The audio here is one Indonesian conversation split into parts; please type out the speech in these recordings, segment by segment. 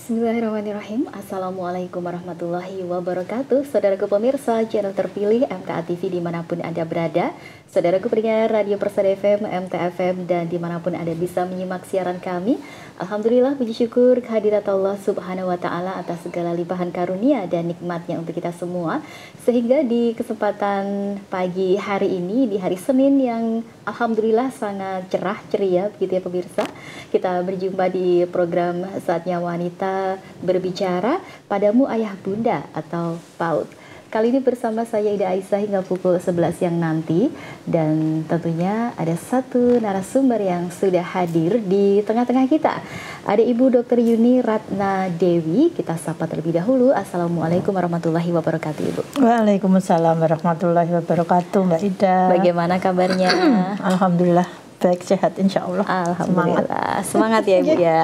Bismillahirrahmanirrahim. Assalamualaikum warahmatullahi wabarakatuh. Saudaraku pemirsa channel terpilih MTA TV dimanapun Anda berada, saudaraku pendengar Radio Persada FM, MTA FM, dan dimanapun Anda bisa menyimak siaran kami. Alhamdulillah, puji syukur kehadirat Allah Subhanahu wa Ta'ala atas segala limpahan karunia dan nikmatnya untuk kita semua, sehingga di kesempatan pagi hari ini, di hari Senin yang alhamdulillah sangat cerah ceria begitu ya pemirsa, kita berjumpa di program Saatnya Wanita Berbicara, Padamu Ayah Bunda atau PAUD. Kali ini bersama saya Ida Aisyah hingga pukul 11 siang nanti, dan tentunya ada satu narasumber yang sudah hadir di tengah-tengah kita. Ada Ibu Dr. Yuni Ratna Dewi. Kita sapa terlebih dahulu. Assalamualaikum warahmatullahi wabarakatuh, Ibu. Waalaikumsalam warahmatullahi wabarakatuh, Mbak Ida. Bagaimana kabarnya? Alhamdulillah baik, sehat insya Allah. Alhamdulillah. Semangat ya Ibu ya.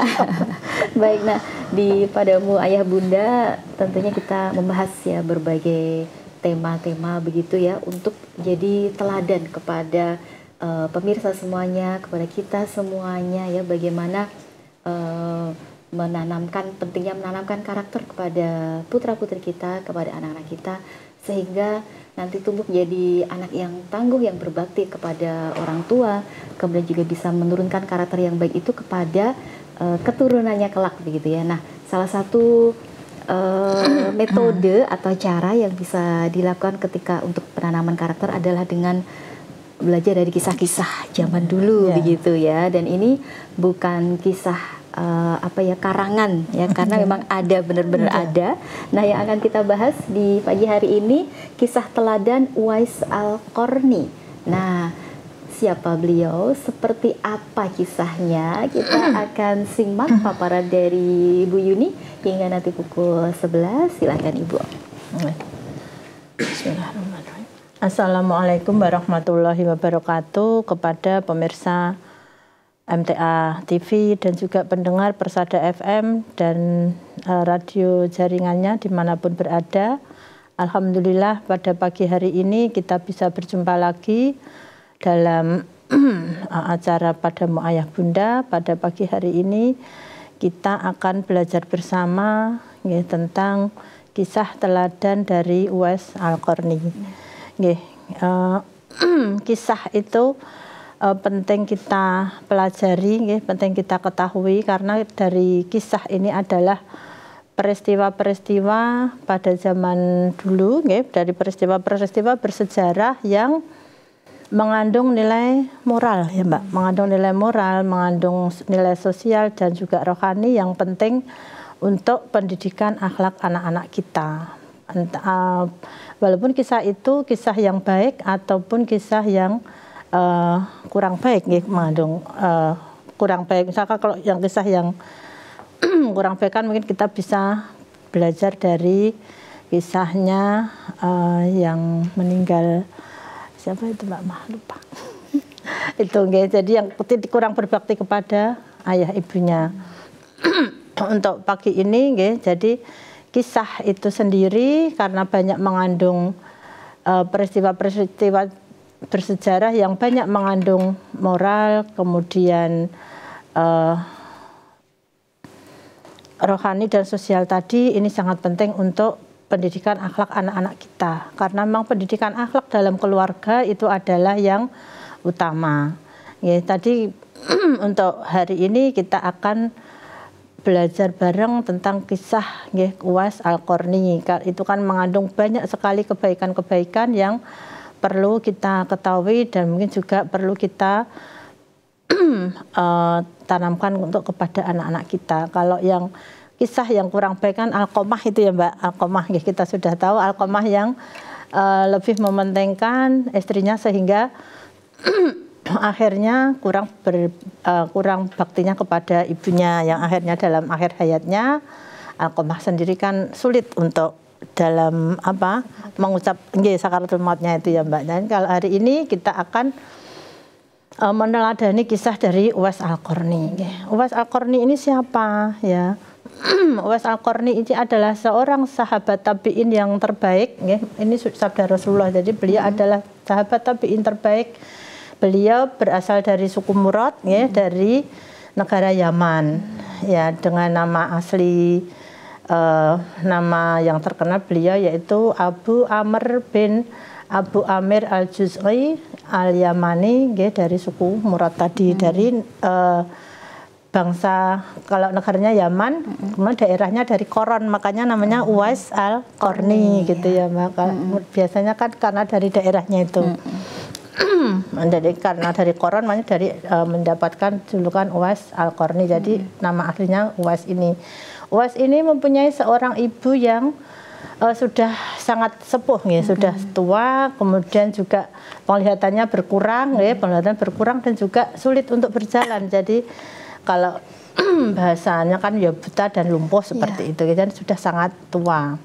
Baik, nah di Padamu Ayah Bunda tentunya kita membahas ya berbagai tema-tema begitu ya, untuk jadi teladan kepada pemirsa semuanya, kepada kita semuanya ya, bagaimana pentingnya menanamkan karakter kepada putra-putri kita, kepada anak-anak kita, sehingga nanti tumbuh menjadi anak yang tangguh, yang berbakti kepada orang tua, kemudian juga bisa menurunkan karakter yang baik itu kepada keturunannya kelak begitu ya. Nah, salah satu metode atau cara yang bisa dilakukan ketika untuk penanaman karakter adalah dengan belajar dari kisah-kisah zaman dulu begitu ya. Dan ini bukan kisah karangan ya, karena memang ada, benar-benar ada. Nah, yang akan kita bahas di pagi hari ini kisah teladan Uwais Al-Qarni. Nah, siapa beliau, seperti apa kisahnya, kita akan simak paparan dari Ibu Yuni hingga nanti pukul 11. Silakan Ibu. Bismillahirrahmanirrahim. Assalamualaikum warahmatullahi wabarakatuh kepada pemirsa MTA TV dan juga pendengar Persada FM dan radio jaringannya dimanapun berada. Alhamdulillah pada pagi hari ini kita bisa berjumpa lagi dalam acara Padamu Ayah Bunda. Pada pagi hari ini kita akan belajar bersama ya, tentang kisah teladan dari Uwais Al-Qarni. Kisah itu penting kita pelajari, penting kita ketahui, karena dari kisah ini adalah peristiwa-peristiwa pada zaman dulu, dari peristiwa-peristiwa bersejarah yang mengandung nilai moral ya Mbak, mengandung nilai moral, mengandung nilai sosial dan juga rohani yang penting untuk pendidikan akhlak anak-anak kita. Walaupun kisah itu kisah yang baik ataupun kisah yang kurang baik, mengandung kurang baik. Misalkan kalau yang kisah yang kurang baik kan mungkin kita bisa belajar dari kisahnya yang meninggal, siapa itu Mbak, lupa. Itu jadi yang kurang berbakti kepada ayah ibunya. Untuk pagi ini jadi kisah itu sendiri karena banyak mengandung peristiwa-peristiwa bersejarah yang banyak mengandung moral, kemudian rohani dan sosial tadi, ini sangat penting untuk pendidikan akhlak anak-anak kita, karena memang pendidikan akhlak dalam keluarga itu adalah yang utama ya. Tadi untuk hari ini kita akan belajar bareng tentang kisah Uwais Al-Qarni. Itu kan mengandung banyak sekali kebaikan-kebaikan yang perlu kita ketahui dan mungkin juga perlu kita tanamkan untuk kepada anak-anak kita. Kalau yang kisah yang kurang baik kan Alqamah itu ya Mbak, Alqamah kita sudah tahu, Alqamah yang lebih mementingkan istrinya sehingga akhirnya kurang baktinya kepada ibunya, yang akhirnya dalam akhir hayatnya Alqamah sendiri kan sulit untuk dalam mengucap sakaratul mautnya itu ya Mbak. Dan kalau hari ini kita akan meneladani kisah dari Uwais Al-Qarni. Uwais Al-Qarni ini siapa ya? Uwais Al-Qarni ini adalah seorang sahabat tabi'in yang terbaik. Ini sabda Rasulullah. Jadi beliau adalah sahabat tabi'in terbaik. Beliau berasal dari suku Murad, dari negara Yaman. ya dengan nama asli nama yang terkenal beliau yaitu Abu Amr bin Abu Amir al-Juz'i al-Yamani, dari suku Murad tadi, dari bangsa, kalau negaranya Yaman, kemudian daerahnya dari Qoron, makanya namanya Uwais al-Qarni gitu ya, maka biasanya kan karena dari daerahnya itu. Jadi karena dari Qoron, makanya dari mendapatkan julukan Uwais al-Qarni, jadi nama aslinya Uwais ini. Uwais ini mempunyai seorang ibu yang sudah sangat sepuh, sudah tua, kemudian juga penglihatannya berkurang, penglihatan berkurang dan juga sulit untuk berjalan. Jadi kalau bahasanya kan ya buta dan lumpuh seperti itu, dan sudah sangat tua.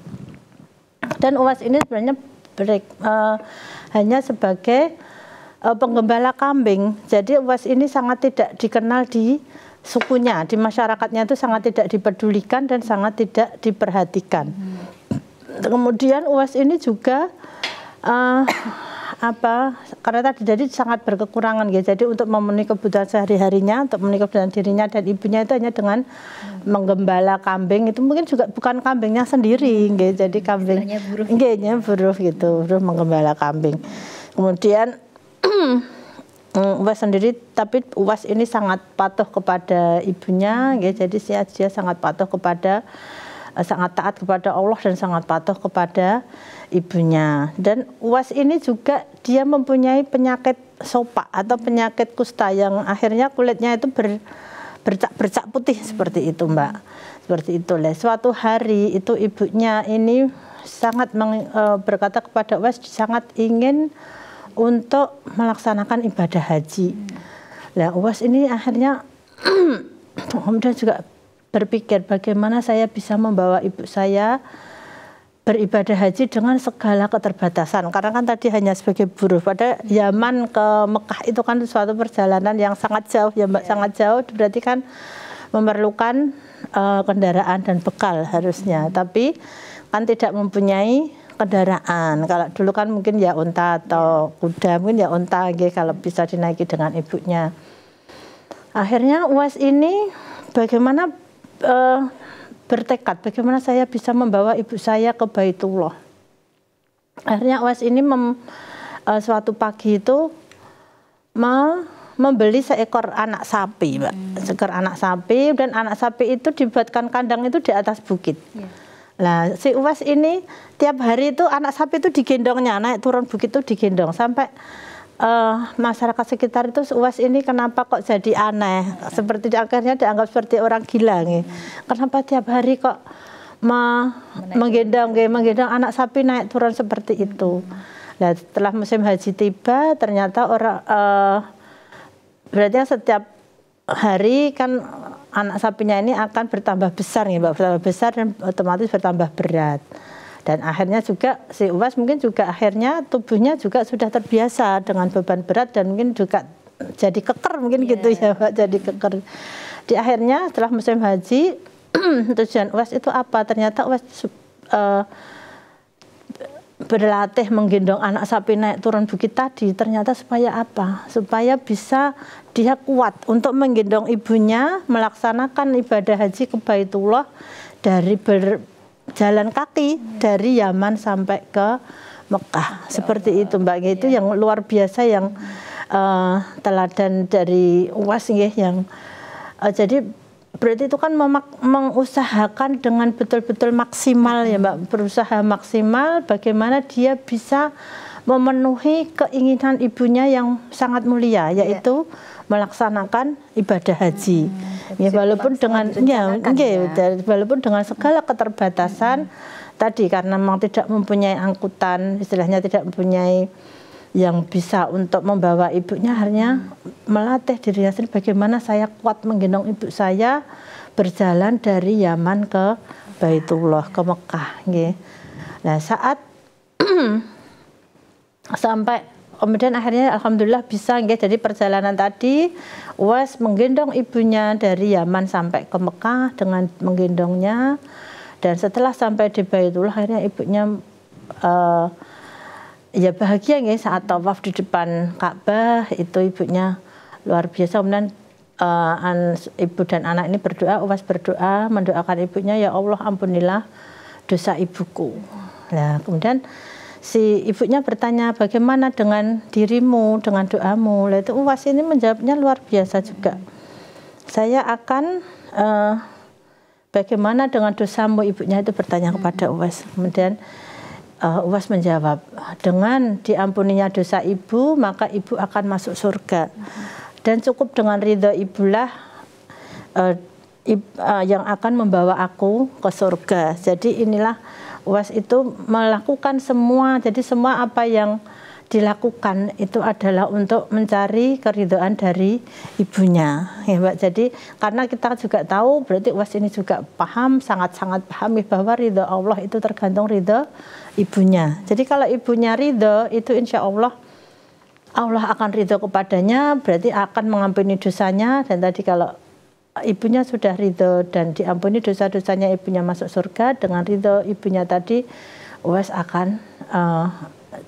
Dan Uwais ini sebenarnya hanya sebagai penggembala kambing. Jadi Uwais ini sangat tidak dikenal di sukunya, di masyarakatnya itu sangat tidak dipedulikan dan sangat tidak diperhatikan. Kemudian Uwais ini juga karena tadi jadi sangat berkekurangan, jadi untuk memenuhi kebutuhan sehari-harinya, untuk memenuhi kebutuhan dirinya dan ibunya itu hanya dengan menggembala kambing. Itu mungkin juga bukan kambingnya sendiri, jadi kambing buruh gitu, buruh menggembala kambing. Kemudian Uwais sendiri, tapi Uwais ini sangat patuh kepada ibunya, jadi dia sangat patuh kepada, sangat taat kepada Allah dan sangat patuh kepada ibunya. Dan Uwais ini juga dia mempunyai penyakit sopak atau penyakit kusta yang akhirnya kulitnya itu bercak putih seperti itu, Mbak. Seperti itu. Suatu hari itu ibunya ini sangat berkata kepada Uwais, sangat ingin untuk melaksanakan ibadah haji. Uwais ini akhirnya kemudian juga berpikir bagaimana saya bisa membawa ibu saya beribadah haji dengan segala keterbatasan, karena kan tadi hanya sebagai buruh. Pada Yaman ke Mekah itu kan suatu perjalanan yang sangat jauh ya Mbak, sangat jauh, berarti kan memerlukan kendaraan dan bekal harusnya, tapi kan tidak mempunyai kendaraan. Kalau dulu kan mungkin ya unta atau kuda, mungkin ya unta kalau bisa dinaiki dengan ibunya. Akhirnya Uwais ini bagaimana bertekad bagaimana saya bisa membawa ibu saya ke Baitullah. Akhirnya Uwais ini suatu pagi itu membeli seekor anak sapi, Mbak. Seekor anak sapi, dan anak sapi itu dibuatkan kandang itu di atas bukit. Nah, si Uwais ini tiap hari itu anak sapi itu digendongnya, naik turun bukit itu digendong sampai masyarakat sekitar itu, Uwais ini kenapa kok jadi aneh, seperti akhirnya dianggap seperti orang gila kenapa tiap hari kok menggendong anak sapi naik turun seperti itu. Nah, setelah musim haji tiba, ternyata berarti setiap hari kan anak sapinya ini akan bertambah besar bertambah besar dan otomatis bertambah berat. Dan akhirnya juga si Uwais mungkin juga akhirnya tubuhnya juga sudah terbiasa dengan beban berat dan mungkin juga jadi keker gitu ya Pak, jadi keker. Di akhirnya setelah musim haji tujuan Uwais itu apa? Ternyata Uwais berlatih menggendong anak sapi naik turun bukit tadi, ternyata supaya apa? Supaya bisa dia kuat untuk menggendong ibunya melaksanakan ibadah haji ke Baitullah dari jalan kaki dari Yaman sampai ke Mekah. Seperti itu, Mbak. Itu yang luar biasa, yang teladan dari Uwais yang jadi berarti itu kan mengusahakan dengan betul-betul maksimal ya Mbak, berusaha maksimal bagaimana dia bisa memenuhi keinginan ibunya yang sangat mulia, yaitu melaksanakan ibadah haji. Ya, walaupun dengan walaupun dengan segala keterbatasan tadi, karena memang tidak mempunyai angkutan, istilahnya tidak mempunyai yang bisa untuk membawa ibunya, hanya melatih dirinya sendiri bagaimana saya kuat menggendong ibu saya berjalan dari Yaman ke Baitullah, ke Mekah. Nah, saat sampai kemudian akhirnya alhamdulillah bisa jadi perjalanan tadi Uwais menggendong ibunya dari Yaman sampai ke Mekah dengan menggendongnya, dan setelah sampai di Baitullah akhirnya ibunya ya bahagia saat tawaf di depan Ka'bah, itu ibunya luar biasa. Kemudian ibu dan anak ini berdoa, Uwas berdoa mendoakan ibunya, ya Allah ampunilah dosa ibuku. Nah kemudian si ibunya bertanya, bagaimana dengan dirimu, dengan doamu? Lah itu Uwas ini menjawabnya luar biasa juga. Saya akan bagaimana dengan dosamu, ibunya itu bertanya kepada Uwas. Kemudian Uwas menjawab, dengan diampuninya dosa ibu maka ibu akan masuk surga. Dan cukup dengan ridho ibulah yang akan membawa aku ke surga. Jadi inilah Uwas itu melakukan semua, jadi semua apa yang dilakukan itu adalah untuk mencari keridhaan dari ibunya, ya Mbak. Jadi karena kita juga tahu, berarti Uwas ini juga paham, sangat-sangat pahami bahwa ridho Allah itu tergantung ridho ibunya. Jadi kalau ibunya ridho, itu insya Allah akan ridho kepadanya, berarti akan mengampuni dosanya. Dan tadi kalau ibunya sudah ridho dan diampuni dosa-dosanya, ibunya masuk surga. Dengan ridho ibunya tadi, Uwas akan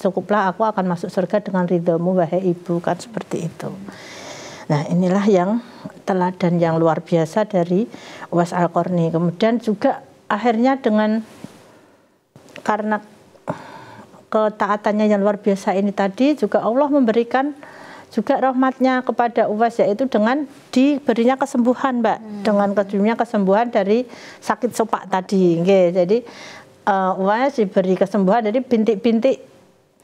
cukuplah aku akan masuk surga dengan ridhomu wahai ibu, kan seperti itu. Nah inilah yang teladan yang luar biasa dari Uwas Al-Qarni. Kemudian juga akhirnya karena ketaatannya yang luar biasa ini tadi, juga Allah memberikan juga rahmatnya kepada Uwas, yaitu dengan diberinya kesembuhan, Mbak. Dengan diberinya kesembuhan dari sakit sopak tadi. Jadi Uwas diberi kesembuhan dari bintik-bintik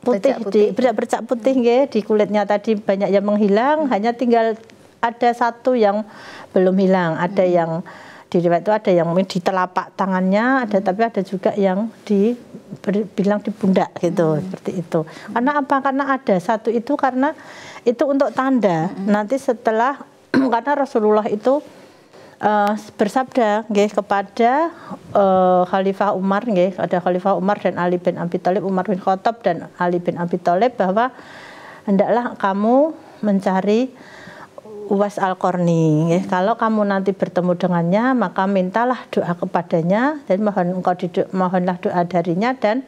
putih, bercak putih di kulitnya tadi banyak yang menghilang, hanya tinggal ada satu yang belum hilang. Ada yang di riwayat itu ada yang di telapak tangannya, tapi ada juga yang bilang di pundak gitu, seperti itu. Karena apa? Karena ada satu itu, karena itu untuk tanda nanti setelah karena Rasulullah itu bersabda kepada Khalifah Umar, ada Khalifah Umar dan Ali bin Abi Thalib, Umar bin Khattab dan Ali bin Abi Thalib, bahwa hendaklah kamu mencari Uwas Al-Qarni. Kalau kamu nanti bertemu dengannya, maka mintalah doa kepadanya dan mohonlah doa darinya dan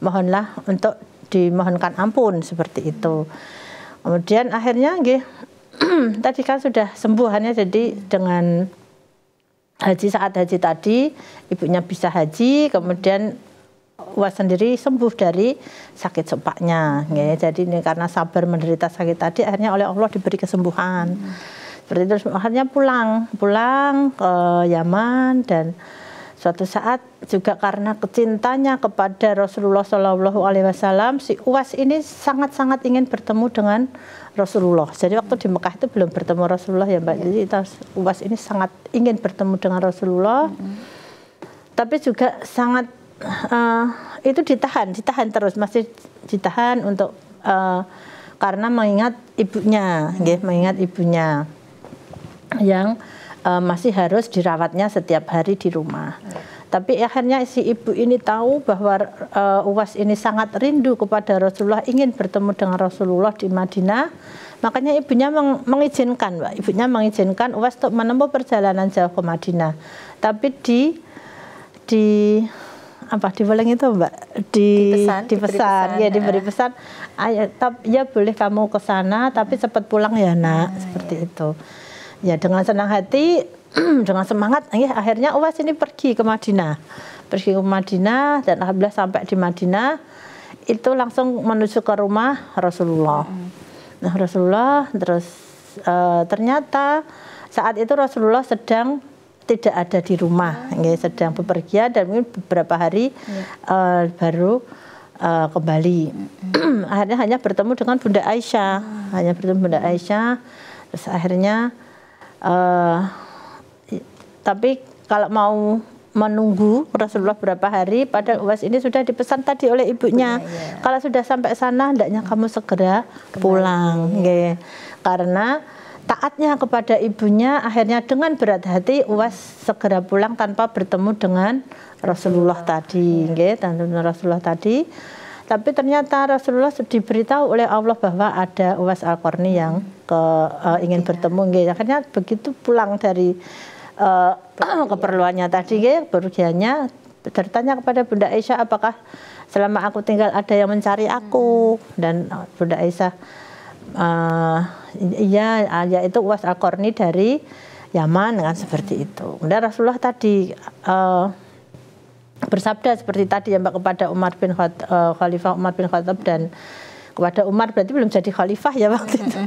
mohonlah untuk dimohonkan ampun, seperti itu. Kemudian akhirnya tadi kan sudah sembuhannya, jadi dengan haji, saat haji tadi ibunya bisa haji, kemudian Uwas sendiri sembuh dari sakit sopaknya. Jadi ini karena sabar menderita sakit tadi, akhirnya oleh Allah diberi kesembuhan. Seperti itu, akhirnya pulang ke Yaman. Dan suatu saat juga karena kecintanya kepada Rasulullah SAW, si Uwas ini sangat-sangat ingin bertemu dengan Rasulullah. Jadi waktu di Mekah itu belum bertemu Rasulullah ya Mbak. Jadi Uwas ini sangat ingin bertemu dengan Rasulullah, tapi juga sangat itu ditahan terus, masih ditahan untuk karena mengingat ibunya, mengingat ibunya yang masih harus dirawatnya setiap hari di rumah. Tapi akhirnya si ibu ini tahu bahwa Uwas ini sangat rindu kepada Rasulullah, ingin bertemu dengan Rasulullah di Madinah. Makanya ibunya mengizinkan, Mbak. Ibunya mengizinkan Uwas untuk menempuh perjalanan jauh ke Madinah. Tapi di Weleng itu Mbak, diberi pesan, ya boleh kamu ke sana, tapi cepat pulang ya nak, seperti itu. Ya dengan senang hati, dengan semangat, akhirnya Uwas ini pergi ke Madinah, dan alhamdulillah sampai di Madinah itu langsung menuju ke rumah Rasulullah. Nah Rasulullah terus ternyata saat itu Rasulullah sedang tidak ada di rumah, sedang bepergian, dan mungkin beberapa hari baru kembali. Akhirnya hanya bertemu dengan Bunda Aisyah, terus akhirnya tapi kalau mau menunggu Rasulullah berapa hari, padahal Uwas ini sudah dipesan tadi oleh ibunya, kalau sudah sampai sana hendaknya kamu segera pulang, karena taatnya kepada ibunya, akhirnya dengan berat hati Uwas segera pulang tanpa bertemu dengan Rasulullah tadi, Tapi ternyata Rasulullah diberitahu oleh Allah bahwa ada Uwas Al-Qarni yang ingin bertemu, Akhirnya begitu pulang dari keperluannya tadi, pergiannya, bertanya kepada Bunda Aisyah, apakah selama aku tinggal ada yang mencari aku? Dan Bunda Aisyah iya, yaitu Uwais Al-Qarni dari Yaman kan seperti itu. Kemudian Rasulullah tadi bersabda seperti tadi ya Mbak kepada Khalifah Umar bin Khattab, dan kepada Umar berarti belum jadi khalifah ya waktu itu.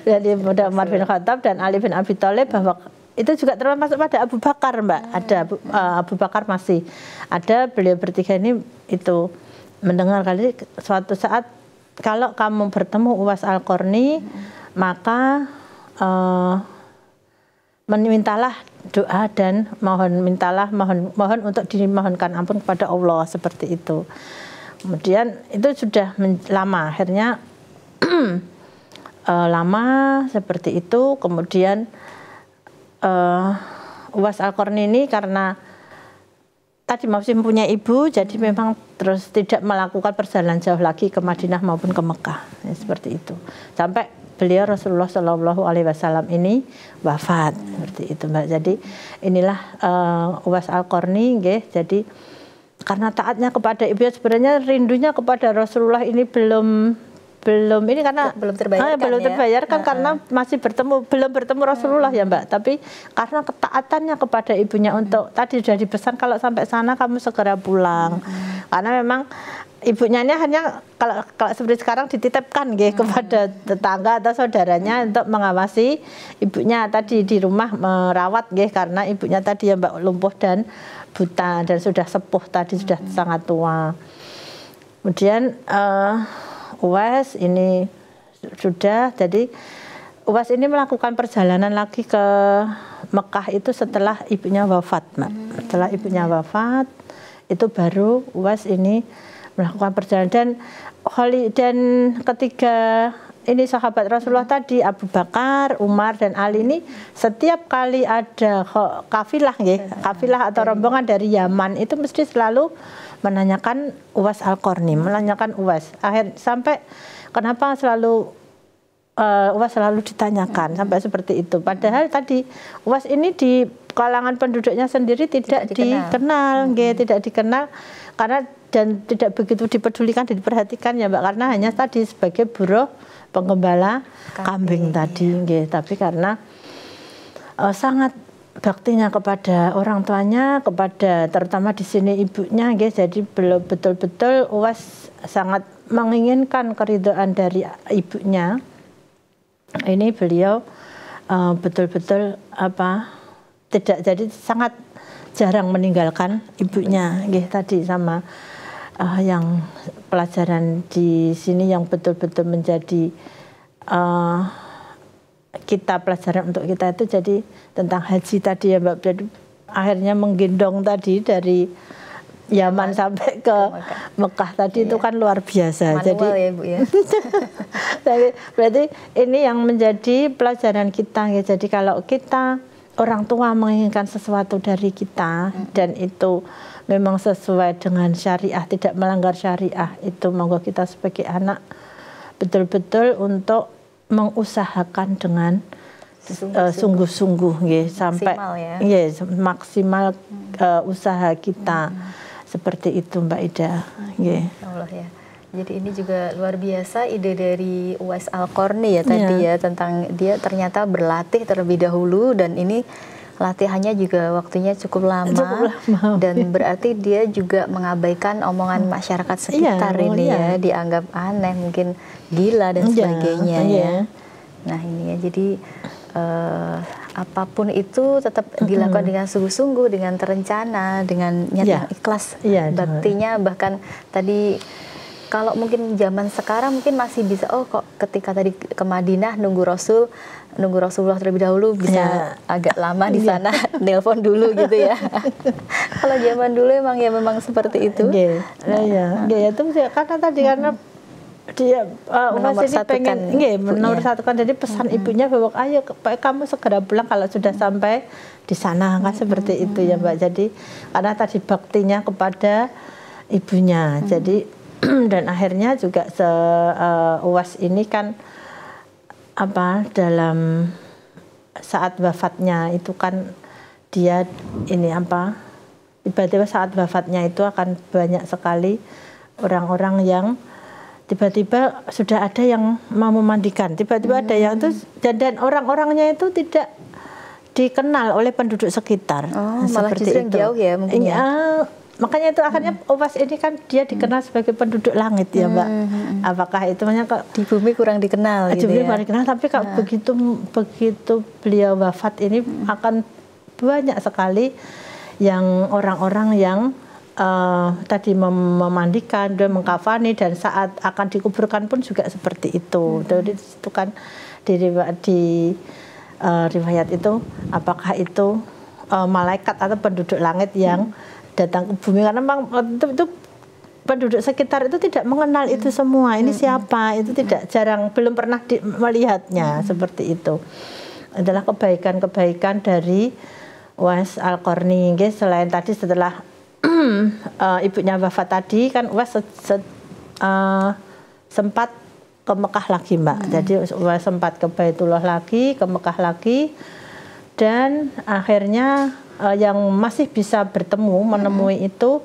Jadi kepada Umar bin Khattab dan Ali bin Abi Thalib, bahwa itu juga termasuk pada Abu Bakar Mbak. Ada Abu Bakar masih ada, beliau bertiga ini itu mendengar kali suatu saat kalau kamu bertemu Uwais Al-Qarni maka mintalah doa dan mohon untuk dimohonkan ampun kepada Allah, seperti itu. Kemudian itu sudah lama, akhirnya lama seperti itu. Kemudian Uwais Al-Qarni ini karena tadi masih mempunyai ibu, jadi memang terus tidak melakukan perjalanan jauh lagi ke Madinah maupun ke Mekah, ya, seperti itu. Sampai beliau Rasulullah Shallallahu Alaihi Wasallam ini wafat, seperti itu Mbak. Jadi inilah Uwais Al-Qarni, jadi karena taatnya kepada ibunya, sebenarnya rindunya kepada Rasulullah ini belum ini karena belum terbayarkan karena masih belum bertemu Rasulullah ya Mbak. Tapi karena ketaatannya kepada ibunya untuk tadi sudah dipesan kalau sampai sana kamu segera pulang. Karena memang ibunya ini hanya kalau seperti sekarang dititipkan kepada tetangga atau saudaranya untuk mengawasi ibunya tadi di rumah, merawat karena ibunya tadi ya Mbak lumpuh dan buta dan sudah sepuh tadi, sudah sangat tua. Kemudian Uwais ini sudah, jadi Uwais ini melakukan perjalanan lagi ke Mekah itu setelah ibunya wafat Mbak. Setelah ibunya wafat itu baru Uwais ini melakukan perjalanan, dan ketiga ini sahabat Rasulullah tadi Abu Bakar, Umar dan Ali ini setiap kali ada kafilah atau rombongan dari Yaman itu mesti selalu menanyakan Uwais Al-Qarni, menanyakan Uwais. Sampai kenapa selalu Uwais selalu ditanyakan sampai seperti itu. Padahal tadi Uwais ini di kalangan penduduknya sendiri tidak dikenal, tidak dikenal karena dan tidak begitu dipedulikan dan diperhatikan ya Mbak, karena hanya tadi sebagai buruh penggembala kambing tadi, tapi karena sangat baktinya kepada orang tuanya, kepada terutama di sini ibunya, jadi belum betul-betul Uwais sangat menginginkan keridhaan dari ibunya. Ini beliau betul-betul tidak, jadi sangat jarang meninggalkan ibunya, tadi sama yang pelajaran di sini yang betul-betul menjadi kita pelajaran untuk kita itu jadi tentang haji tadi ya Mbak. Jadi akhirnya menggendong tadi dari Yaman sampai ke Mekah tadi itu kan luar biasa. Manual jadi ya Bu ya. berarti ini yang menjadi pelajaran kita ya. Jadi kalau kita orang tua menginginkan sesuatu dari kita dan itu memang sesuai dengan syariah, tidak melanggar syariah, itu monggo kita sebagai anak betul-betul untuk mengusahakan dengan sungguh-sungguh sampai maksimal usaha kita. Seperti itu Mbak Ida. Allah ya. Jadi ini juga luar biasa ide dari Uwais Al-Qarni ya tadi ya, tentang dia ternyata berlatih terlebih dahulu dan ini latihannya juga waktunya cukup lama. Dan berarti dia juga mengabaikan omongan masyarakat sekitar ya, dianggap aneh, mungkin gila dan sebagainya ya. Nah ini ya, jadi apapun itu tetap dilakukan dengan sungguh-sungguh, dengan terencana, dengan niat yang ikhlas, baktinya. Bahkan tadi kalau mungkin zaman sekarang mungkin masih bisa, kok ketika tadi ke Madinah nunggu Rasulullah terlebih dahulu bisa agak lama di sana, nelpon dulu gitu ya. Kalau zaman dulu memang seperti itu. Itu karena tadi karena dia Uwais ini pengen menomorsatukan, jadi pesan ibunya bahwa ayo kamu segera pulang kalau sudah sampai di sana kan seperti itu ya Mbak. Jadi karena tadi baktinya kepada ibunya. Jadi dan akhirnya juga Uwais ini kan dalam saat wafatnya itu kan dia ini tiba-tiba saat wafatnya itu akan banyak sekali orang-orang yang tiba-tiba sudah ada yang mau memandikan, tiba-tiba ada yang itu, dan orang-orangnya itu tidak dikenal oleh penduduk sekitar. Malah justru yang jauh ya mungkin ya. Makanya itu akhirnya Uwas ini kan dia dikenal sebagai penduduk langit ya Mbak. Apakah itu kok di bumi kurang dikenal gitu ya? Kurang dikenal, tapi kalau begitu beliau wafat ini akan banyak sekali yang orang-orang yang tadi memandikan dan mengkafani, dan saat akan dikuburkan pun juga seperti itu. Jadi itu kan di riwayat itu, apakah itu malaikat atau penduduk langit yang datang ke bumi, karena memang itu penduduk sekitar itu tidak mengenal itu semua. Ini siapa? Itu tidak, belum pernah melihatnya seperti itu. Adalah kebaikan-kebaikan dari Uwais Al-Qarni. Selain tadi setelah ibunya wafat tadi kan Uwais sempat ke Mekah lagi Mbak. Jadi Uwais sempat ke Baitullah lagi, ke Mekah lagi, dan akhirnya yang masih bisa menemui itu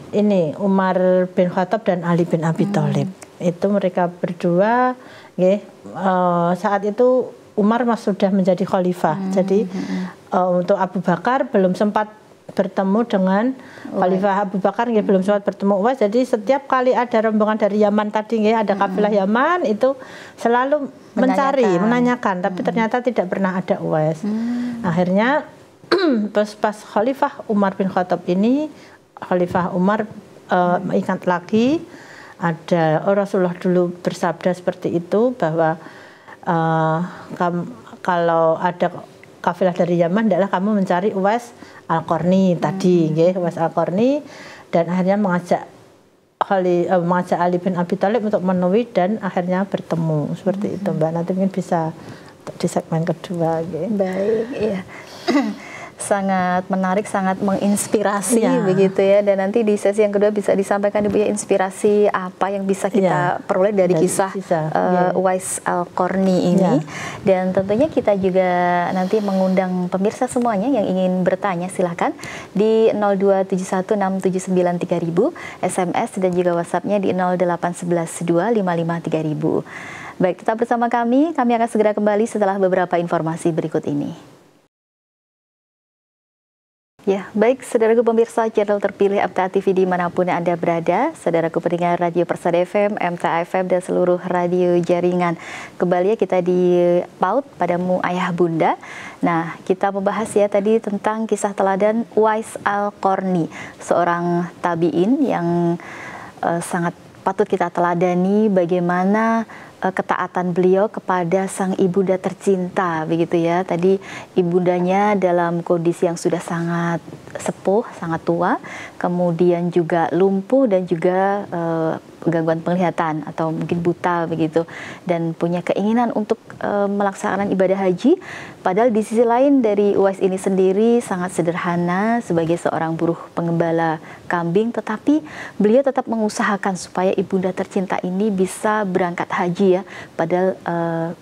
ini Umar bin Khattab dan Ali bin Abi Thalib. Itu mereka berdua, saat itu Umar sudah menjadi khalifah. Jadi untuk Abu Bakar belum sempat bertemu dengan Khalifah Abu Bakar, belum sempat bertemu Uwais. Jadi setiap kali ada rombongan dari Yaman tadi, ada kafilah Yaman, itu selalu menanyakan, tapi ternyata tidak pernah ada Uwais. Akhirnya pas Khalifah Umar bin Khattab ini, Khalifah Umar ingat lagi ada Rasulullah dulu bersabda seperti itu, bahwa kalau ada kafilah dari Yaman, adalah kamu mencari Uwais Al-Qarni tadi, Uwais Al-Qarni, dan akhirnya mengajak Ali bin Abi Thalib untuk menemui, dan akhirnya bertemu seperti itu Mbak. Nanti mungkin bisa di segmen kedua. Baik, iya. Sangat menarik, sangat menginspirasi begitu ya. Dan nanti di sesi yang kedua bisa disampaikan Ibu ya, inspirasi apa yang bisa kita peroleh dari kisah Uwais Al-Qarni ini. Dan tentunya kita juga nanti mengundang pemirsa semuanya yang ingin bertanya, silahkan di 02716793000, SMS dan juga WhatsApp-nya di 08112553000. Baik, tetap bersama kami akan segera kembali setelah beberapa informasi berikut ini. Ya, baik saudaraku pemirsa channel terpilih MTA TV dimanapun Anda berada, saudaraku pendengar Radio Persada FM, MTA FM, dan seluruh radio jaringan. Kembali ya kita di PAUD Padamu Ayah Bunda. Nah, kita membahas ya tadi tentang kisah teladan Uwais Al-Qarni, seorang tabi'in yang sangat patut kita teladani bagaimana ketaatan beliau kepada sang ibunda tercinta begitu ya. Tadi ibundanya dalam kondisi yang sudah sangat sepuh, sangat tua, kemudian juga lumpuh dan juga gangguan penglihatan atau mungkin buta begitu, dan punya keinginan untuk melaksanakan ibadah haji. Padahal di sisi lain dari Uwais ini sendiri sangat sederhana sebagai seorang buruh pengembala kambing, tetapi beliau tetap mengusahakan supaya ibunda tercinta ini bisa berangkat haji ya. Padahal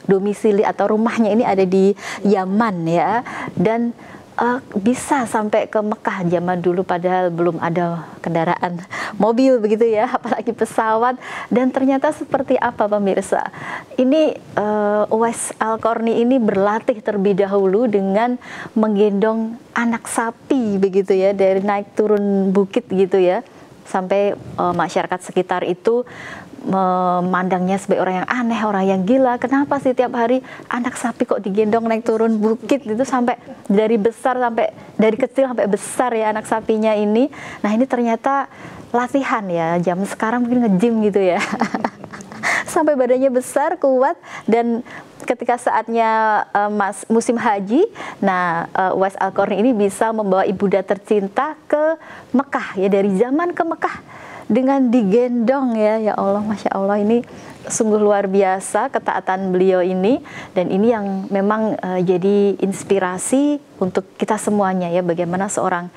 domisili atau rumahnya ini ada di Yaman ya, dan bisa sampai ke Mekah zaman dulu, padahal belum ada kendaraan mobil begitu ya, apalagi pesawat. Dan ternyata seperti apa pemirsa, ini Uwais Al-Qarni ini berlatih terlebih dahulu dengan menggendong anak sapi begitu ya, dari naik turun bukit gitu ya, sampai masyarakat sekitar itu memandangnya sebagai orang yang aneh, orang yang gila. Kenapa sih tiap hari anak sapi kok digendong naik turun bukit itu, sampai dari kecil sampai besar ya anak sapinya ini. Nah, ini ternyata latihan ya, zaman sekarang mungkin nge-gym gitu ya. Sampai badannya besar, kuat, dan ketika saatnya musim haji, nah Uwais Al-Qarni ini bisa membawa ibunda tercinta ke Mekah ya, dari zaman ke Mekah dengan digendong ya Allah, Masya Allah, ini sungguh luar biasa ketaatan beliau ini. Dan ini yang memang jadi inspirasi untuk kita semuanya ya, bagaimana seorang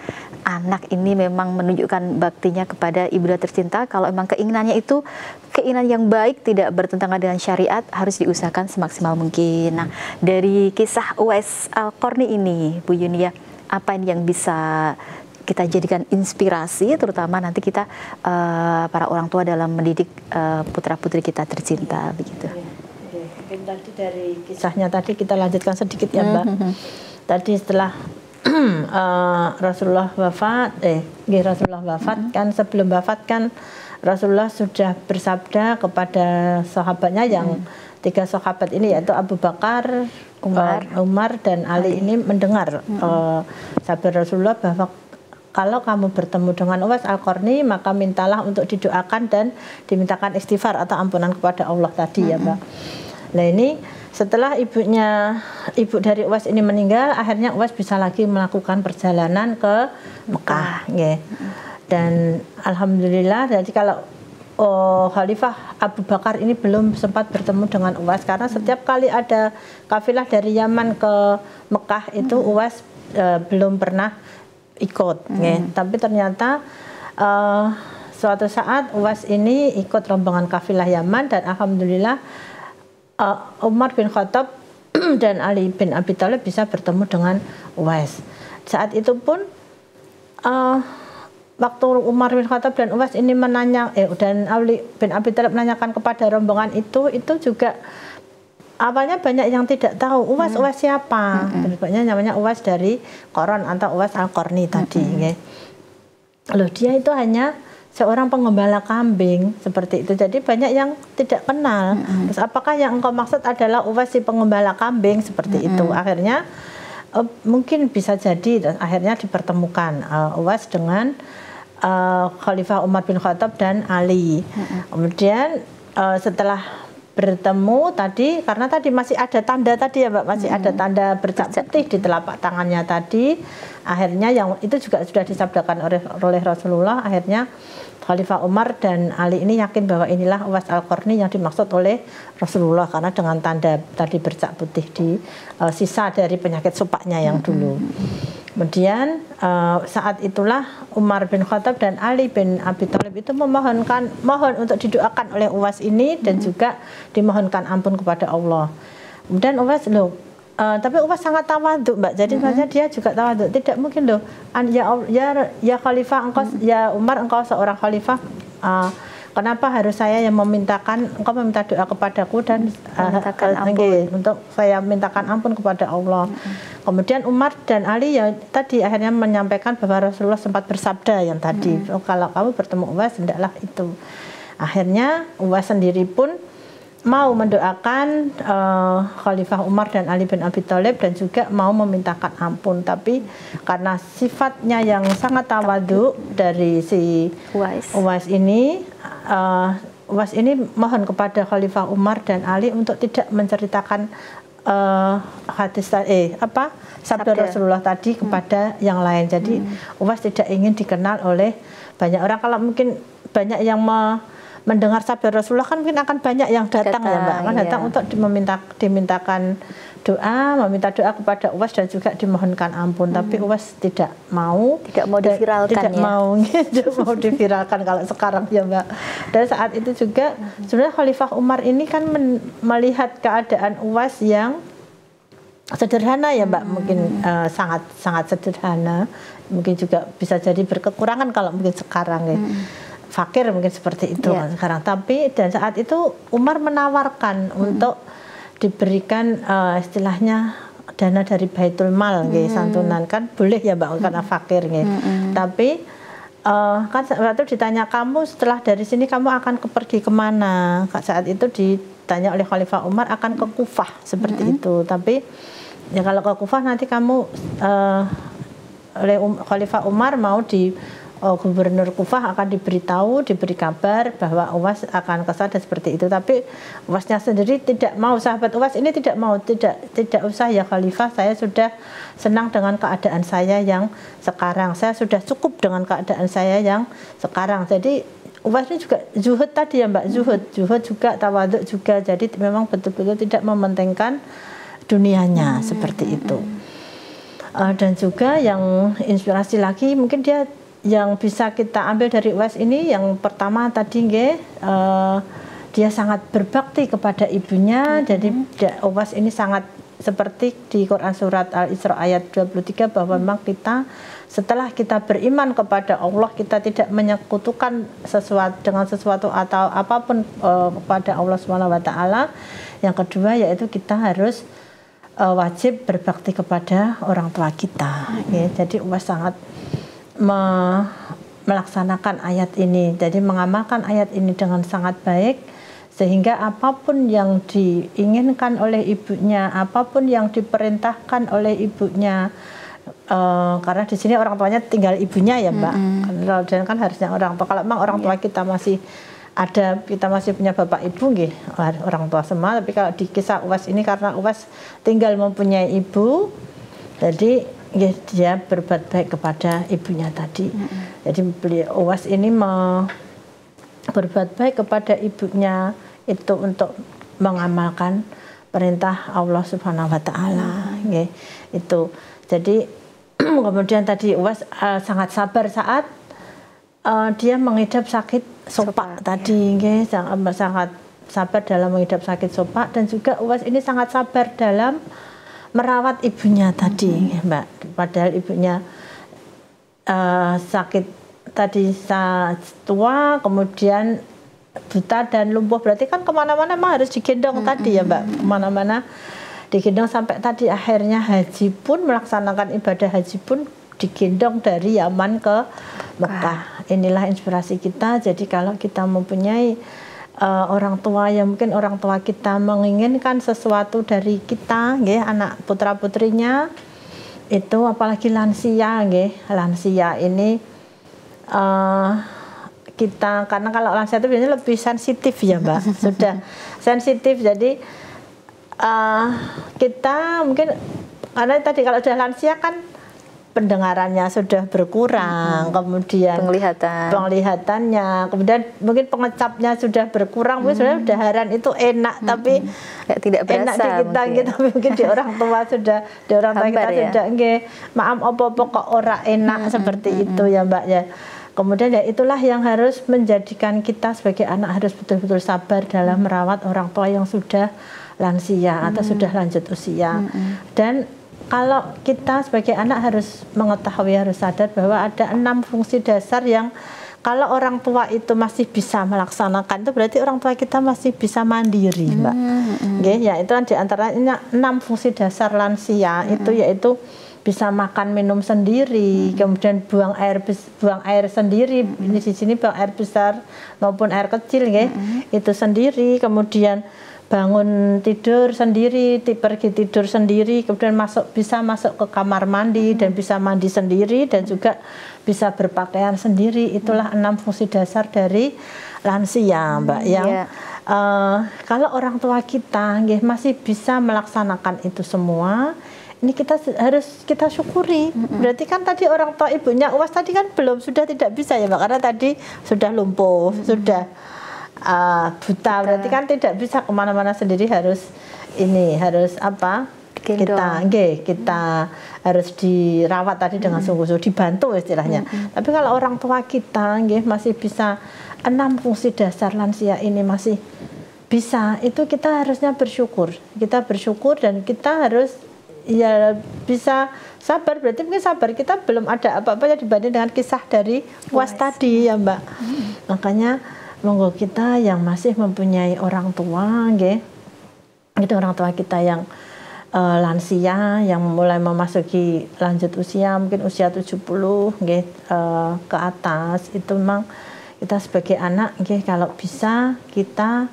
anak ini memang menunjukkan baktinya kepada ibunda tercinta. Kalau memang keinginannya itu keinginan yang baik, tidak bertentangan dengan syariat, harus diusahakan semaksimal mungkin. Nah, dari kisah Uwais Al-Qarni ini Bu Yunia, apa yang bisa kita jadikan inspirasi, terutama nanti kita para orang tua dalam mendidik putra-putri kita tercinta begitu. Mungkin tadi dari kisahnya tadi kita lanjutkan sedikit ya Mbak. Tadi setelah Rasulullah wafat, kan sebelum wafat kan Rasulullah sudah bersabda kepada sahabatnya yang 3 sahabat ini, yaitu Abu Bakar, Umar dan Ali ini mendengar sabda Rasulullah bahwa kalau kamu bertemu dengan Uwais Al-Qarni maka mintalah untuk didoakan dan dimintakan istighfar atau ampunan kepada Allah tadi ya Mbak. Nah ini setelah ibu dari Uwais ini meninggal, akhirnya Uwais bisa lagi melakukan perjalanan ke Mekah. Dan alhamdulillah, jadi kalau Khalifah Abu Bakar ini belum sempat bertemu dengan Uwais karena setiap kali ada kafilah dari Yaman ke Mekah itu Uwais belum pernah ikut. Tapi ternyata suatu saat Uwais ini ikut rombongan kafilah Yaman dan alhamdulillah Umar bin Khattab dan Ali bin Abi Thalib bisa bertemu dengan Uwais. Saat itu pun waktu Umar bin Khattab dan Uwais ini dan Ali bin Abi Thalib menanyakan kepada rombongan itu juga awalnya banyak yang tidak tahu Uwais siapa. Banyak namanya Uwais dari Qaran atau Uwais Al-Qarni tadi. Loh, dia itu hanya seorang pengembala kambing seperti itu. Jadi banyak yang tidak kenal. Terus apakah yang engkau maksud adalah Uwais si pengembala kambing seperti itu? Akhirnya mungkin bisa jadi dan akhirnya dipertemukan Uwais dengan Khalifah Umar bin Khattab dan Ali. Kemudian setelah bertemu tadi, karena tadi masih ada tanda tadi ya Mbak, masih ada tanda bercak putih di telapak tangannya tadi. Akhirnya yang itu juga sudah disabdakan oleh Rasulullah. Akhirnya Khalifah Umar dan Ali ini yakin bahwa inilah Uwais Al-Qarni yang dimaksud oleh Rasulullah karena dengan tanda tadi bercak putih di sisa dari penyakit supaknya yang dulu. Kemudian saat itulah Umar bin Khattab dan Ali bin Abi Thalib itu mohon untuk didoakan oleh Uwais ini dan juga dimohonkan ampun kepada Allah. Kemudian Uwais tapi Uwais sangat tawadhu Mbak. Jadi maksudnya dia juga tawadhu. Tidak mungkin ya Khalifah engkau, ya Umar engkau seorang khalifah. Kenapa harus saya yang memintakan, engkau meminta doa kepadaku dan untuk saya mintakan ampun kepada Allah. Kemudian Umar dan Ali ya tadi akhirnya menyampaikan bahwa Rasulullah sempat bersabda yang tadi, kalau kamu bertemu Uwais hendaklah itu. Akhirnya Uwais sendiri pun mau mendoakan Khalifah Umar dan Ali bin Abi Thalib dan juga mau memintakan ampun, tapi karena sifatnya yang sangat tawadhu dari si Uwais ini mohon kepada Khalifah Umar dan Ali untuk tidak menceritakan sabda Rasulullah tadi kepada yang lain. Jadi Uwais tidak ingin dikenal oleh banyak orang. Kalau mungkin banyak yang mendengar sabda Rasulullah kan mungkin akan banyak yang datang ya Mbak, datang untuk dimintakan meminta doa kepada Uwais dan juga dimohonkan ampun. Tapi Uwais tidak mau diviralkan, tidak mau diviralkan kalau sekarang ya Mbak. Dan saat itu juga sebenarnya Khalifah Umar ini kan melihat keadaan Uwais yang sederhana ya Mbak, mungkin sangat sederhana, mungkin juga bisa jadi berkekurangan kalau mungkin sekarang ya. Fakir mungkin seperti itu sekarang. Tapi dan saat itu Umar menawarkan untuk diberikan istilahnya dana dari Baitul Mal, santunan kan boleh ya Mbak karena fakir. Tapi kan waktu ditanya kamu setelah dari sini kamu akan pergi kemana? Saat itu ditanya oleh Khalifah Umar akan ke Kufah seperti itu. Tapi ya kalau ke Kufah nanti kamu oleh Khalifah Umar mau Gubernur Kufah akan diberi kabar bahwa Uwais akan ke sana seperti itu. Tapi Uwaisnya sendiri tidak mau, sahabat Uwais ini tidak mau, tidak usah ya Khalifah, saya sudah senang dengan keadaan saya yang sekarang, saya sudah cukup dengan keadaan saya yang sekarang. Jadi Uwais ini juga zuhud tadi ya Mbak, zuhud juga, tawaduk juga, jadi memang betul-betul tidak mementingkan dunianya seperti itu. Dan juga yang inspirasi lagi mungkin yang bisa kita ambil dari Uwais ini, yang pertama tadi dia sangat berbakti kepada ibunya. Jadi Uwais ini sangat seperti di Quran surat Al-Isra ayat 23 bahwa memang kita setelah kita beriman kepada Allah, kita tidak menyekutukan dengan sesuatu atau apapun kepada Allah Subhanahu wa taala. Yang kedua yaitu kita harus wajib berbakti kepada orang tua kita. Ya, jadi UAS sangat melaksanakan ayat ini, jadi mengamalkan ayat ini dengan sangat baik, sehingga apapun yang diinginkan oleh ibunya, apapun yang diperintahkan oleh ibunya, karena di sini orang tuanya tinggal ibunya ya Mbak, dan kan harusnya orang tua, kalau memang orang tua kita masih ada, kita masih punya bapak ibu nggih, orang tua semua, tapi kalau di kisah UAS ini karena UAS tinggal mempunyai ibu, jadi dia berbuat baik kepada ibunya tadi. Jadi UAS ini berbuat baik kepada ibunya itu untuk mengamalkan perintah Allah Subhanahu wa taala. Itu. Jadi kemudian tadi UAS sangat sabar saat dia mengidap sakit sopak tadi, sangat sabar dalam mengidap sakit sopak, dan juga UAS ini sangat sabar dalam merawat ibunya tadi, Mbak. Padahal ibunya sakit tadi tua, kemudian buta dan lumpuh. Berarti kan kemana-mana memang harus digendong tadi ya Mbak. Kemana-mana digendong sampai tadi akhirnya haji pun, melaksanakan ibadah haji pun digendong dari Yaman ke Mekah. Inilah inspirasi kita. Jadi kalau kita mempunyai orang tua yang mungkin orang tua kita menginginkan sesuatu dari kita, anak putra putrinya itu, apalagi lansia, lansia ini kita, karena kalau lansia itu biasanya lebih sensitif ya Mbak, sudah sensitif, jadi kita mungkin karena tadi kalau sudah lansia kan pendengarannya sudah berkurang, kemudian penglihatannya, kemudian mungkin pengecapnya sudah berkurang, mungkin sebenarnya udaharan itu enak, tapi tidak berasa enak di kita gitu, mungkin di orang tua sudah, di orang tua kita sudah maaf opo-opo kok ora enak seperti itu ya Mbak ya. Kemudian ya itulah yang harus menjadikan kita sebagai anak harus betul-betul sabar dalam merawat orang tua yang sudah lansia atau sudah lanjut usia. Dan kalau kita sebagai anak harus mengetahui, harus sadar bahwa ada 6 fungsi dasar yang kalau orang tua itu masih bisa melaksanakan, itu berarti orang tua kita masih bisa mandiri, Mbak. Ya, itu di antaranya 6 fungsi dasar lansia itu yaitu bisa makan minum sendiri, kemudian buang air sendiri. Ini di sini buang air besar maupun air kecil, itu sendiri. Kemudian bangun tidur sendiri, pergi tidur sendiri, kemudian bisa masuk ke kamar mandi dan bisa mandi sendiri, dan juga bisa berpakaian sendiri. Itulah 6 fungsi dasar dari lansia, Mbak. Yang kalau orang tua kita masih bisa melaksanakan itu semua, ini kita syukuri. Berarti kan tadi orang tua ibunya UAS tadi kan sudah tidak bisa ya Mbak, karena tadi sudah lumpuh, sudah buta, berarti kan tidak bisa kemana-mana sendiri, harus apa, kita harus dirawat tadi dengan sungguh-sungguh, dibantu istilahnya. Tapi kalau orang tua kita masih bisa 6 fungsi dasar lansia ini masih bisa, itu kita harusnya bersyukur. Kita bersyukur dan kita harus ya bisa sabar. Berarti mungkin sabar kita belum ada apa-apanya dibanding dengan kisah dari UAS tadi ya Mbak. Makanya monggo kita yang masih mempunyai orang tua, itu orang tua kita yang lansia, yang mulai memasuki lanjut usia, mungkin usia 70 ke atas, itu memang kita sebagai anak, kalau bisa kita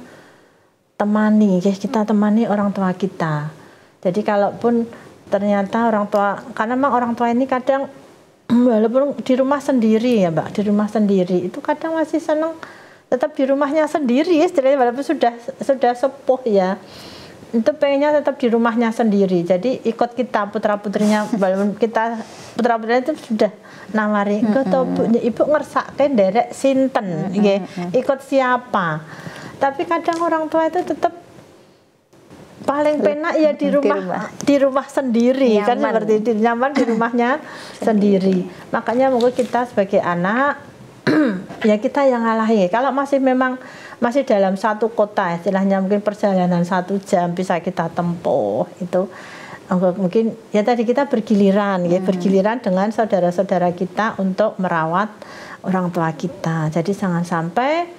temani orang tua kita. Jadi kalaupun ternyata orang tua, karena memang orang tua ini kadang walaupun di rumah sendiri ya Mbak, di rumah sendiri itu kadang masih senang tetap di rumahnya sendiri, istilahnya walaupun sudah sepuh ya, itu pengennya tetap di rumahnya sendiri. Jadi ikut kita putra-putrinya, walaupun kita putra-putrinya itu sudah nawari, ibu ngersake derek sinten, ikut siapa. Tapi kadang orang tua itu tetap paling penak ya di rumah sendiri, nyaman. Kan seperti itu, nyaman di rumahnya sendiri. Makanya mungkin kita sebagai anak ya kita yang ngalahi. Kalau masih dalam satu kota, istilahnya mungkin perjalanan 1 jam bisa kita tempuh, itu mungkin ya tadi kita bergiliran, ya, bergiliran dengan saudara-saudara kita untuk merawat orang tua kita. Jadi jangan sampai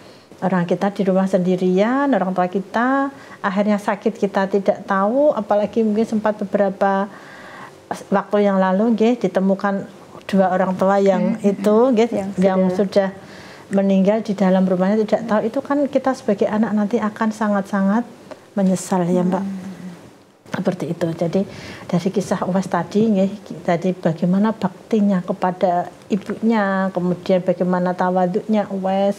orang kita di rumah sendirian, orang tua kita akhirnya sakit kita tidak tahu, apalagi mungkin sempat beberapa waktu yang lalu ditemukan 2 orang tua yang itu yang sudah meninggal di dalam rumahnya tidak tahu. Itu kan kita sebagai anak nanti akan sangat-sangat menyesal ya Mbak. Seperti itu. Jadi dari kisah Uwais tadi tadi bagaimana baktinya kepada ibunya, kemudian bagaimana tawaduknya Uwais,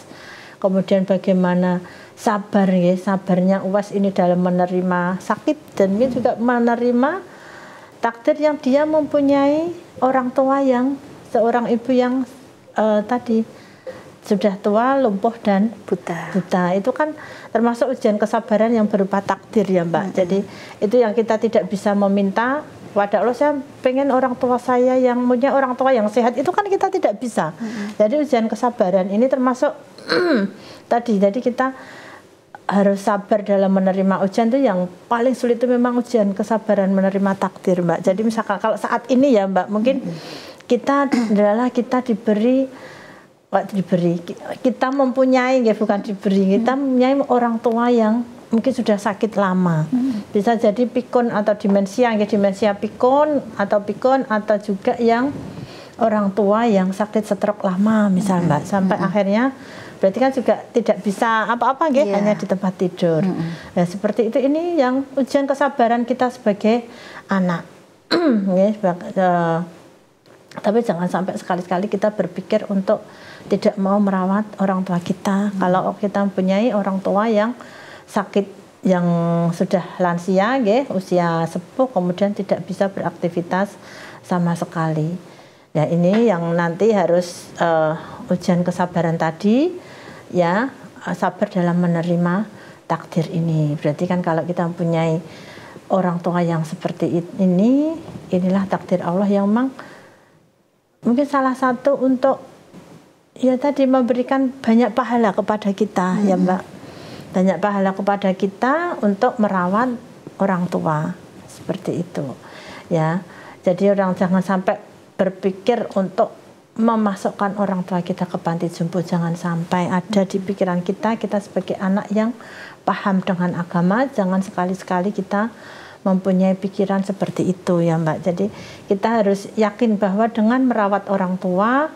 kemudian bagaimana sabarnya Uwais ini dalam menerima sakit, dan dia juga menerima takdir yang dia mempunyai orang tua yang seorang ibu yang tadi sudah tua, lumpuh dan buta. Itu kan termasuk ujian kesabaran yang berupa takdir ya Mbak. Jadi itu yang kita tidak bisa meminta kepada Allah, saya pengen orang tua saya yang punya orang tua yang sehat, itu kan kita tidak bisa. Jadi ujian kesabaran ini termasuk tadi, jadi kita harus sabar dalam menerima ujian. Itu yang paling sulit itu memang ujian kesabaran menerima takdir Mbak. Jadi misalkan kalau saat ini ya Mbak, mungkin kita adalah kita kita mempunyai, bukan diberi, kita mempunyai orang tua yang mungkin sudah sakit lama, bisa jadi pikun atau demensia pikun atau juga yang orang tua yang sakit stroke lama misalnya Mbak, sampai akhirnya berarti kan juga tidak bisa apa-apa hanya di tempat tidur. Nah seperti itu, ini yang ujian kesabaran kita sebagai anak. Tapi jangan sampai sekali-kali kita berpikir untuk tidak mau merawat orang tua kita. Kalau kita mempunyai orang tua yang sakit, yang sudah lansia, usia sepuh, kemudian tidak bisa beraktivitas sama sekali. Ya ini yang nanti harus ujian kesabaran tadi, ya sabar dalam menerima takdir ini. Berarti kan kalau kita mempunyai orang tua yang seperti ini, inilah takdir Allah yang memang mungkin salah satu untuk ya tadi memberikan banyak pahala kepada kita ya Mbak, banyak pahala kepada kita untuk merawat orang tua seperti itu ya. Jadi orang jangan sampai berpikir untuk memasukkan orang tua kita ke panti jompo, jangan sampai ada di pikiran kita sebagai anak yang paham dengan agama, jangan sekali-sekali kita mempunyai pikiran seperti itu ya Mbak. Jadi kita harus yakin bahwa dengan merawat orang tua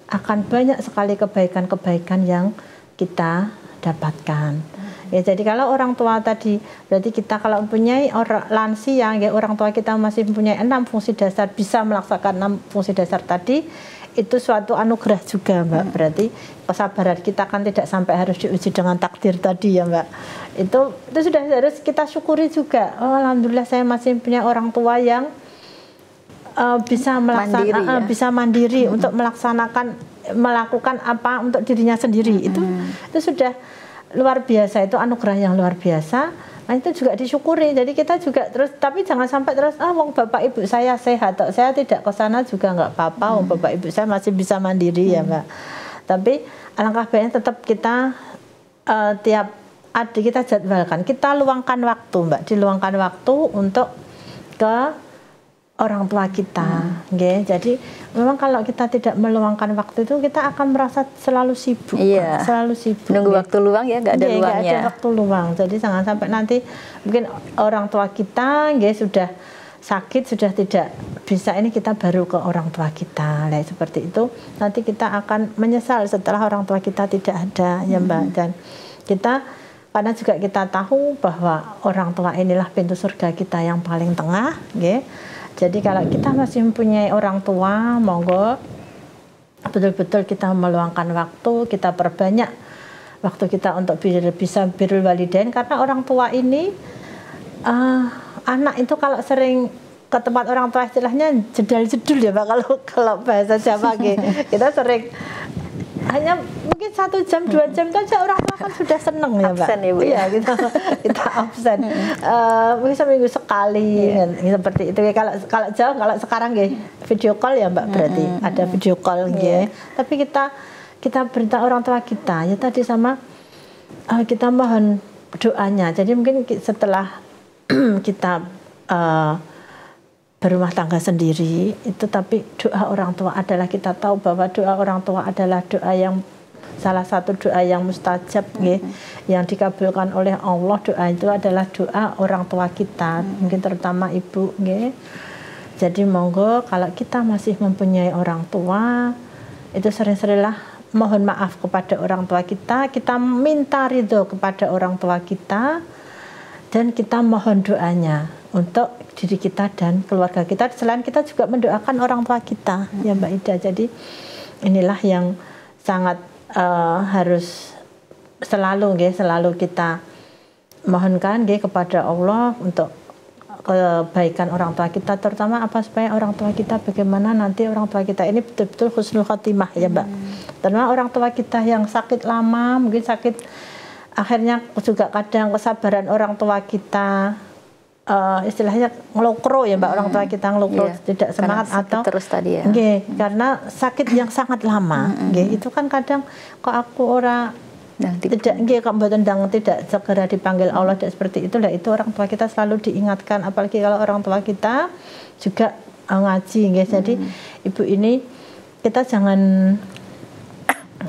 akan banyak sekali kebaikan-kebaikan yang kita dapatkan. Ya, jadi kalau orang tua tadi, berarti kita kalau mempunyai orang lansia, orang tua kita masih mempunyai 6 fungsi dasar, bisa melaksanakan 6 fungsi dasar tadi, itu suatu anugerah juga Mbak. Berarti kesabaran kita kan tidak sampai harus diuji dengan takdir tadi ya Mbak. Itu sudah harus kita syukuri juga. Oh, alhamdulillah saya masih punya orang tua yang bisa melaksanakan, bisa mandiri untuk melakukan apa untuk dirinya sendiri. Itu sudah luar biasa, itu anugerah yang luar biasa. Nah itu juga disyukuri. Jadi kita juga terus, tapi jangan sampai terus wong bapak ibu saya sehat, saya tidak ke sana juga nggak apa-apa, wong bapak ibu saya masih bisa mandiri ya Mbak. Tapi alangkah baiknya tetap kita tiap adik kita jadwalkan, kita luangkan waktu Mbak, diluangkan waktu untuk ke orang tua kita, Jadi memang kalau kita tidak meluangkan waktu itu, kita akan merasa selalu sibuk, selalu sibuk. Nunggu waktu luang ya, nggak ada luangnya. Nggak ada waktu luang. Jadi jangan sampai nanti mungkin orang tua kita, sudah sakit, sudah tidak bisa ini, kita baru ke orang tua kita. Nah, seperti itu nanti kita akan menyesal setelah orang tua kita tidak ada, ya Mbak. Dan kita karena juga kita tahu bahwa orang tua inilah pintu surga kita yang paling tengah, Jadi kalau kita masih mempunyai orang tua, monggo betul-betul kita meluangkan waktu, kita perbanyak waktu kita untuk bisa birrul walidain, karena orang tua ini anak itu kalau sering ke tempat orang tua istilahnya jedal-jedul ya Pak, kalau bahasa Jawa kita sering hanya mungkin 1 jam 2 jam itu aja orang tua kan sudah seneng ya Mbak. Absen ya Bu ya. Kita absen. Mungkin seminggu sekali seperti itu. Kalau jauh, kalau sekarang video call ya Mbak, berarti ada video call Tapi kita berita orang tua kita ya tadi sama kita mohon doanya. Jadi mungkin setelah kita berumah tangga sendiri itu, tapi doa orang tua adalah, kita tahu bahwa doa orang tua adalah doa yang salah satu doa yang mustajab, yang dikabulkan oleh Allah. Doa itu adalah doa orang tua kita, mungkin terutama ibu. Jadi monggo kalau kita masih mempunyai orang tua, itu sering-seringlah mohon maaf kepada orang tua kita minta ridho kepada orang tua kita, dan kita mohon doanya untuk diri kita dan keluarga kita. Selain kita juga mendoakan orang tua kita, ya Mbak Ida. Jadi inilah yang sangat harus selalu kita mohonkan kepada Allah untuk kebaikan orang tua kita, terutama supaya orang tua kita, bagaimana nanti orang tua kita ini betul-betul husnul khotimah, ya Mbak. Terutama orang tua kita yang sakit lama, mungkin sakit akhirnya juga kadang kesabaran orang tua kita istilahnya ngelokro, ya Mbak. Orang tua kita ngelokro, tidak semangat atau terus tadi, ya. Karena sakit yang sangat lama, itu kan kadang kok aku tidak segera dipanggil Allah, dan seperti itulah. Itu orang tua kita selalu diingatkan, apalagi kalau orang tua kita juga ngaji, jadi ibu ini kita jangan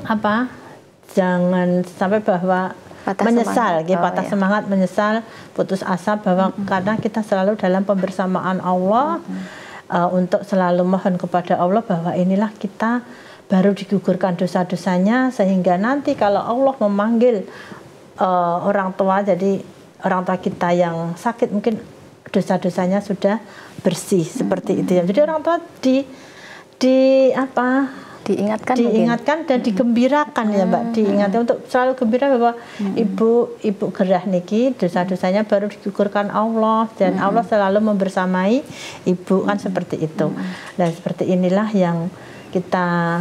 sampai bahwa menyesal, patah semangat, menyesal, putus asa, bahwa karena kita selalu dalam pembersamaan Allah, untuk selalu mohon kepada Allah bahwa inilah kita baru digugurkan dosa-dosanya, sehingga nanti kalau Allah memanggil orang tua, jadi orang tua kita yang sakit mungkin dosa-dosanya sudah bersih, seperti itu. Jadi orang tua diingatkan dan digembirakan, ya Mbak. Diingatkan untuk selalu gembira bahwa ibu gerah niki dosa-dosanya baru digugurkan Allah, dan Allah selalu membersamai ibu, kan seperti itu. Dan seperti inilah yang kita,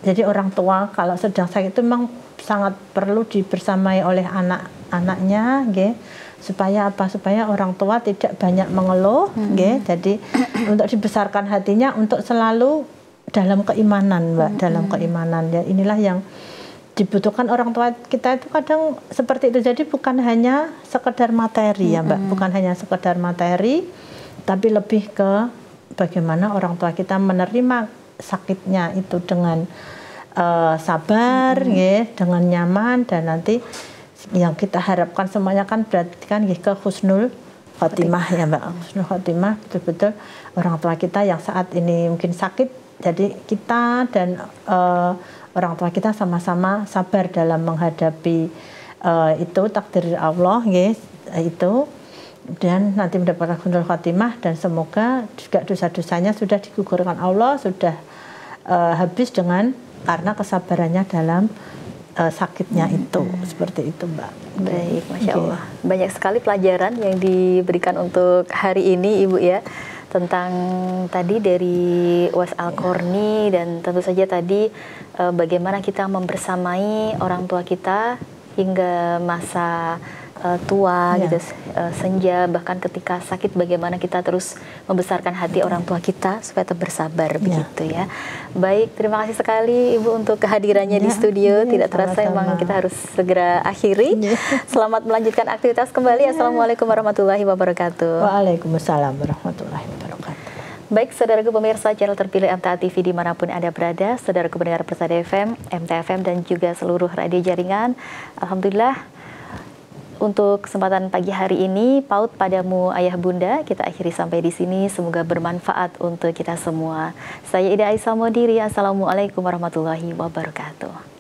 jadi orang tua kalau sedang sakit itu memang sangat perlu dibersamai oleh anak-anaknya, supaya supaya orang tua tidak banyak mengeluh, jadi untuk dibesarkan hatinya untuk selalu dalam keimanan, Mbak, dalam keimanan. Ya, inilah yang dibutuhkan orang tua kita itu kadang seperti itu. Jadi bukan hanya sekedar materi, ya Mbak, bukan hanya sekedar materi, tapi lebih ke bagaimana orang tua kita menerima sakitnya itu dengan sabar, dengan nyaman, dan nanti yang kita harapkan semuanya kan berarti kan ke husnul khotimah, ya Mbak. Husnul khotimah, betul-betul orang tua kita yang saat ini mungkin sakit, jadi kita dan orang tua kita sama-sama sabar dalam menghadapi itu takdir Allah, itu, dan nanti mendapatkan husnul khotimah, dan semoga juga dosa-dosanya sudah digugurkan Allah, sudah habis karena kesabarannya dalam sakitnya itu, seperti itu, Mbak. Baik, Masya Allah. Banyak sekali pelajaran yang diberikan untuk hari ini, Ibu, ya, tentang tadi dari Uwais Al-Qarni, dan tentu saja tadi bagaimana kita membersamai orang tua kita hingga masa tua, senja, bahkan ketika sakit, bagaimana kita terus membesarkan hati orang tua kita supaya tetap bersabar, begitu, ya. Baik, terima kasih sekali Ibu untuk kehadirannya di studio. Tidak terasa memang kita harus segera akhiri. Selamat melanjutkan aktivitas kembali. Assalamualaikum warahmatullahi wabarakatuh. Waalaikumsalam warahmatullahi wabarakatuh. Baik, saudaraku pemirsa channel terpilih MTA TV dimanapun Anda berada, saudaraku pendengar Persada FM, MTA FM, dan juga seluruh radio jaringan. Alhamdulillah, untuk kesempatan pagi hari ini, PAUD Padamu Ayah Bunda, kita akhiri sampai di sini. Semoga bermanfaat untuk kita semua. Saya Ida Aisyah Modiri. Assalamualaikum warahmatullahi wabarakatuh.